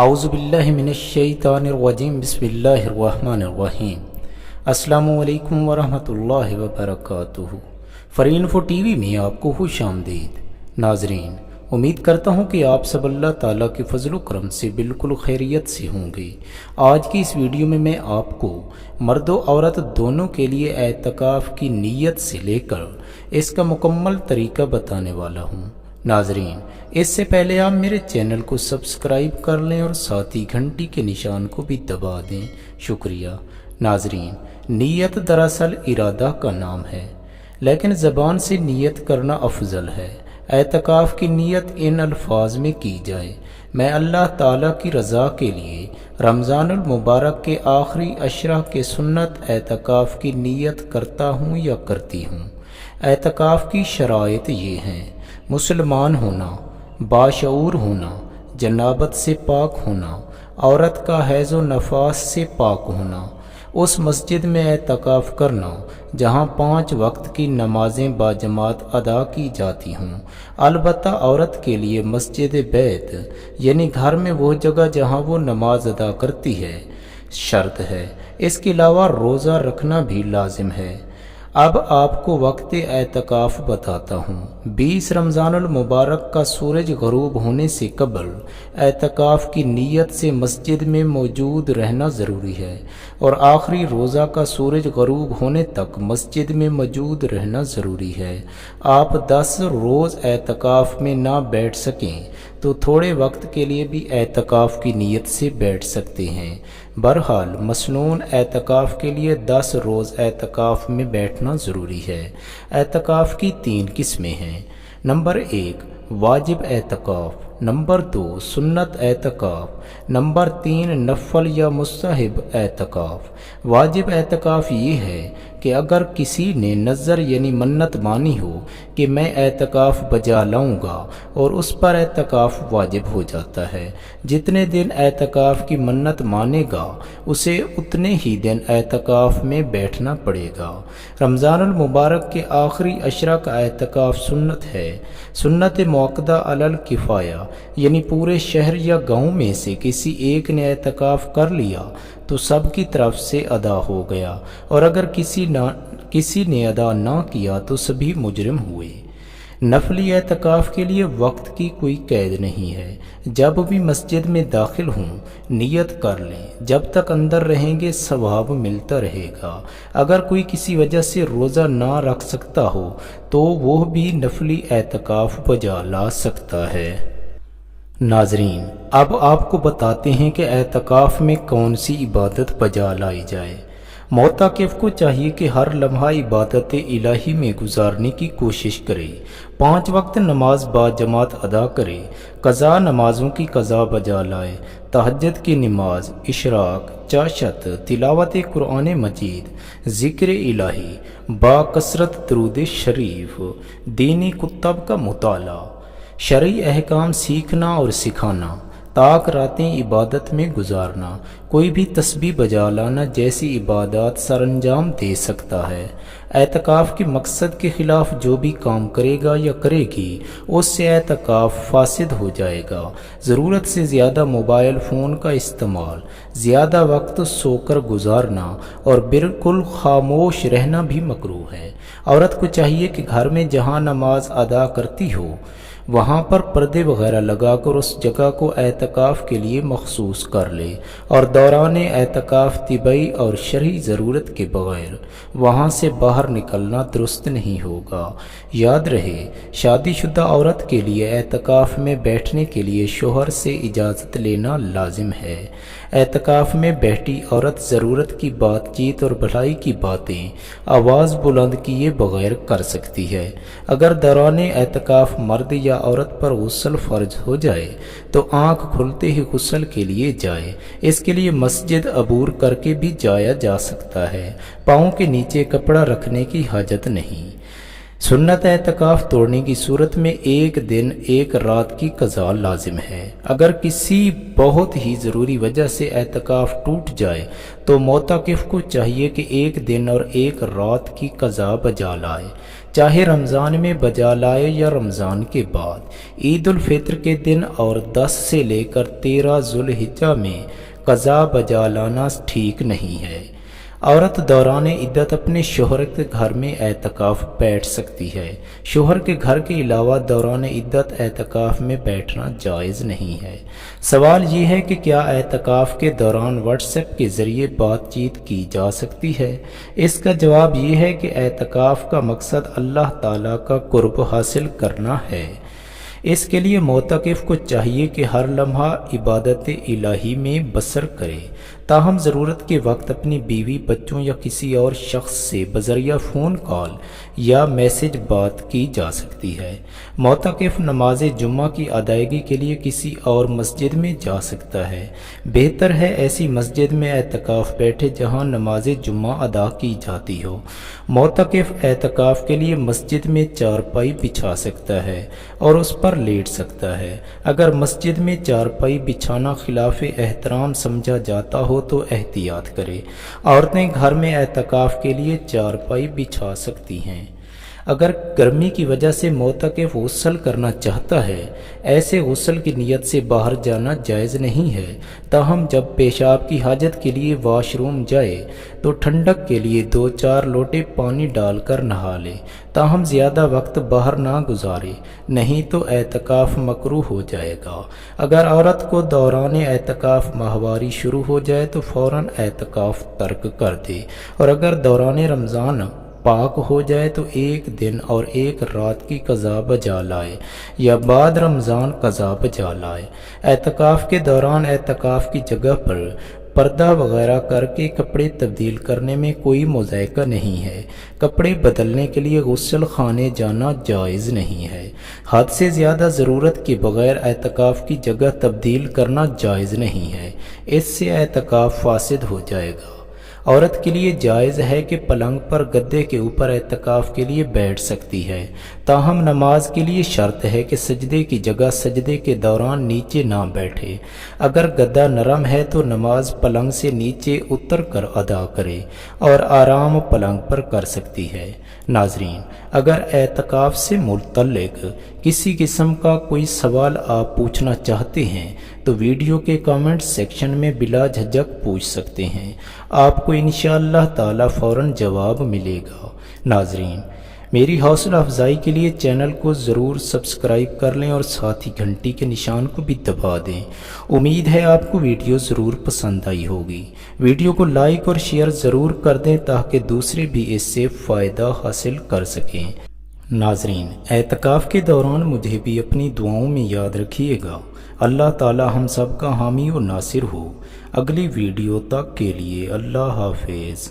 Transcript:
اعوذ باللہ من الشیطان الرجیم بسم اللہ الرحمن الرحیم۔ السلام علیکم ورحمۃ اللہ وبرکاتہ۔ فرینفو ٹی وی میں آپ کو خوش آمدید۔ ناظرین، امید کرتا ہوں کہ آپ سب اللہ تعالیٰ کے فضل و کرم سے بالکل خیریت سے ہوں گے۔ آج کی اس ویڈیو میں آپ کو مرد و عورت دونوں کے لیے اعتکاف کی نیت سے لے کر اس کا مکمل طریقہ بتانے والا ہوں۔ ناظرین، اس سے پہلے آپ میرے چینل کو سبسکرائب کر لیں اور ساتھ ہی گھنٹی کے نشان کو بھی دبا دیں، شکریہ۔ ناظرین، نیت دراصل ارادہ کا نام ہے، لیکن زبان سے نیت کرنا افضل ہے۔ اعتکاف کی نیت ان الفاظ میں کی جائے: میں اللہ تعالیٰ کی رضا کے لیے رمضان المبارک کے آخری عشرہ کے سنت اعتکاف کی نیت کرتا ہوں یا کرتی ہوں۔ اعتکاف کی شرائط یہ ہیں: مسلمان ہونا، باشعور ہونا، جنابت سے پاک ہونا، عورت کا حیض و نفاس سے پاک ہونا، اس مسجد میں اعتکاف کرنا جہاں 5 وقت کی نمازیں باجماعت ادا کی جاتی ہوں، البتہ عورت کے لیے مسجد بیت یعنی گھر میں وہ جگہ جہاں وہ نماز ادا کرتی ہے شرط ہے۔ اس کے علاوہ روزہ رکھنا بھی لازم ہے۔ اب آپ کو وقت اعتکاف بتاتا ہوں۔ 20 رمضان المبارک کا سورج غروب ہونے سے قبل اعتکاف کی نیت سے مسجد میں موجود رہنا ضروری ہے، اور آخری روزہ کا سورج غروب ہونے تک مسجد میں موجود رہنا ضروری ہے۔ آپ 10 روز اعتکاف میں نہ بیٹھ سکیں تو تھوڑے وقت کے لیے بھی اعتکاف کی نیت سے بیٹھ سکتے ہیں۔ بہرحال مصنون اعتکاف کے لیے 10 روز اعتکاف میں بیٹھنا ضروری ہے۔ اعتکاف کی 3 قسمیں ہیں: نمبر 1 واجب اعتکاف، نمبر 2 سنت اعتکاف، نمبر 3 نفل یا مستحب اعتکاف۔ واجب اعتکاف یہ ہے کہ اگر کسی نے نظر یعنی منت مانی ہو کہ میں اعتکاف بجا لاؤں گا اور اس پر اعتکاف واجب ہو جاتا ہے۔ جتنے دن اعتکاف کی منت مانے گا اسے اتنے ہی دن اعتکاف میں بیٹھنا پڑے گا۔ رمضان المبارک کے آخری عشرہ کا اعتکاف سنت ہے۔ سنت موقدہ علی الکفایہ یعنی پورے شہر یا گاؤں میں سے کسی ایک نے اعتکاف کر لیا تو سب کی طرف سے ادا ہو گیا، اور اگر کسی نے ادا نہ کیا تو سبھی مجرم ہوئے۔ نفلی اعتکاف کے لیے وقت کی کوئی قید نہیں ہے۔ جب بھی مسجد میں داخل ہوں نیت کر لیں، جب تک اندر رہیں گے ثواب ملتا رہے گا۔ اگر کوئی کسی وجہ سے روزہ نہ رکھ سکتا ہو تو وہ بھی نفلی اعتکاف بجا لا سکتا ہے۔ ناظرین، اب آپ کو بتاتے ہیں کہ اعتکاف میں کون سی عبادت بجا لائی جائے۔ معتکف کو چاہیے کہ ہر لمحہ عبادت الہی میں گزارنے کی کوشش کرے، 5 وقت نماز باجماعت ادا کرے، قضا نمازوں کی قضا بجا لائے، تہجد کی نماز، اشراق، چاشت، تلاوت قرآن مجید، ذکر الہی، با کثرت درود شریف، دینی کتب کا مطالعہ، شرعی احکام سیکھنا اور سکھانا، تاک راتیں عبادت میں گزارنا، کوئی بھی تسبیح بجا لانا جیسی عبادات سر انجام دے سکتا ہے۔ اعتکاف کے مقصد کے خلاف جو بھی کام کرے گا یا کرے گی اس سے اعتکاف فاسد ہو جائے گا۔ ضرورت سے زیادہ موبائل فون کا استعمال، زیادہ وقت سو کر گزارنا اور بالکل خاموش رہنا بھی مکروہ ہے۔ عورت کو چاہیے کہ گھر میں جہاں نماز ادا کرتی ہو وہاں پر پردے وغیرہ لگا کر اس جگہ کو اعتکاف کے لیے مخصوص کر لے، اور دوران اعتکاف طبی اور شرعی ضرورت کے بغیر وہاں سے باہر نکلنا درست نہیں ہوگا۔ یاد رہے، شادی شدہ عورت کے لیے اعتکاف میں بیٹھنے کے لیے شوہر سے اجازت لینا لازم ہے۔ اعتکاف میں بیٹھی عورت ضرورت کی بات چیت اور بھلائی کی باتیں آواز بلند کیے بغیر کر سکتی ہے۔ اگر دوران اعتکاف مرد یا عورت پر غسل فرض ہو جائے تو آنکھ کھلتے ہی غسل کے لیے جائے۔ اس کے لیے مسجد عبور کر کے بھی جایا جا سکتا ہے، پاؤں کے نیچے کپڑا رکھنے کی حاجت نہیں۔ سنت اعتکاف توڑنے کی صورت میں ایک دن ایک رات کی قضا لازم ہے۔ اگر کسی بہت ہی ضروری وجہ سے اعتکاف ٹوٹ جائے تو معتکف کو چاہیے کہ ایک دن اور ایک رات کی قضا بجا لائے، چاہے رمضان میں بجا لائے یا رمضان کے بعد۔ عید الفطر کے دن اور 10 سے لے کر 13 ذوالحجہ میں قضا بجا لانا ٹھیک نہیں ہے۔ عورت دوران عدت اپنے شوہر کے گھر میں اعتکاف بیٹھ سکتی ہے۔ شوہر کے گھر کے علاوہ دوران عدت اعتکاف میں بیٹھنا جائز نہیں ہے۔ سوال یہ ہے کہ کیا اعتکاف کے دوران واٹس ایپ کے ذریعے بات چیت کی جا سکتی ہے؟ اس کا جواب یہ ہے کہ اعتکاف کا مقصد اللہ تعالیٰ کا قرب حاصل کرنا ہے۔ اس کے لیے معتکف کو چاہیے کہ ہر لمحہ عبادت الہی میں بسر کرے، تاہم ضرورت کے وقت اپنی بیوی، بچوں یا کسی اور شخص سے بذریعہ فون کال یا میسج بات کی جا سکتی ہے۔ معتکف نماز جمعہ کی ادائیگی کے لیے کسی اور مسجد میں جا سکتا ہے۔ بہتر ہے ایسی مسجد میں اعتکاف بیٹھے جہاں نماز جمعہ ادا کی جاتی ہو۔ معتکف اعتکاف کے لیے مسجد میں چارپائی بچھا سکتا ہے اور اس پر لیٹ سکتا ہے۔ اگر مسجد میں چارپائی بچھانا خلاف احترام سمجھا جاتا ہو تو احتیاط کرے۔ عورتیں گھر میں اعتکاف کے لیے چارپائی بچھا سکتی ہیں۔ اگر گرمی کی وجہ سے معتکف غسل کرنا چاہتا ہے، ایسے غسل کی نیت سے باہر جانا جائز نہیں ہے، تاہم جب پیشاب کی حاجت کے لیے واش روم جائے تو ٹھنڈک کے لیے 2-4 لوٹے پانی ڈال کر نہا لے، تاہم زیادہ وقت باہر نہ گزارے، نہیں تو اعتکاف مکروہ ہو جائے گا۔ اگر عورت کو دوران اعتکاف ماہواری شروع ہو جائے تو فوراً اعتکاف ترک کر دے، اور اگر دوران رمضان پاک ہو جائے تو ایک دن اور ایک رات کی قضا بجا لائے یا بعد رمضان قضا بجا لائے۔ اعتکاف کے دوران اعتکاف کی جگہ پر پردہ وغیرہ کر کے کپڑے تبدیل کرنے میں کوئی مذائقہ نہیں ہے۔ کپڑے بدلنے کے لیے غسل خانے جانا جائز نہیں ہے۔ حد سے زیادہ ضرورت کے بغیر اعتکاف کی جگہ تبدیل کرنا جائز نہیں ہے، اس سے اعتکاف فاسد ہو جائے گا۔ عورت کے لیے جائز ہے کہ پلنگ پر گدے کے اوپر اعتکاف کے لیے بیٹھ سکتی ہے، تاہم نماز کے لیے شرط ہے کہ سجدے کی جگہ سجدے کے دوران نیچے نہ بیٹھے۔ اگر گدا نرم ہے تو نماز پلنگ سے نیچے اتر کر ادا کرے اور آرام پلنگ پر کر سکتی ہے۔ ناظرین، اگر اعتکاف سے متعلق کسی قسم کا کوئی سوال آپ پوچھنا چاہتے ہیں تو ویڈیو کے کامنٹ سیکشن میں بلا جھجک پوچھ سکتے ہیں، آپ کو انشاءاللہ تعالی فوراً جواب ملے گا۔ ناظرین، میری حوصلہ افزائی کے لیے چینل کو ضرور سبسکرائب کر لیں اور ساتھ ہی گھنٹی کے نشان کو بھی دبا دیں۔ امید ہے آپ کو ویڈیو ضرور پسند آئی ہوگی۔ ویڈیو کو لائک اور شیئر ضرور کر دیں تاکہ دوسرے بھی اس سے فائدہ حاصل کر سکیں۔ ناظرین، اعتکاف کے دوران مجھے بھی اپنی دعاؤں میں یاد رکھیے گا۔ اللہ تعالی ہم سب کا حامی و ناصر ہو۔ اگلی ویڈیو تک کے لیے اللہ حافظ۔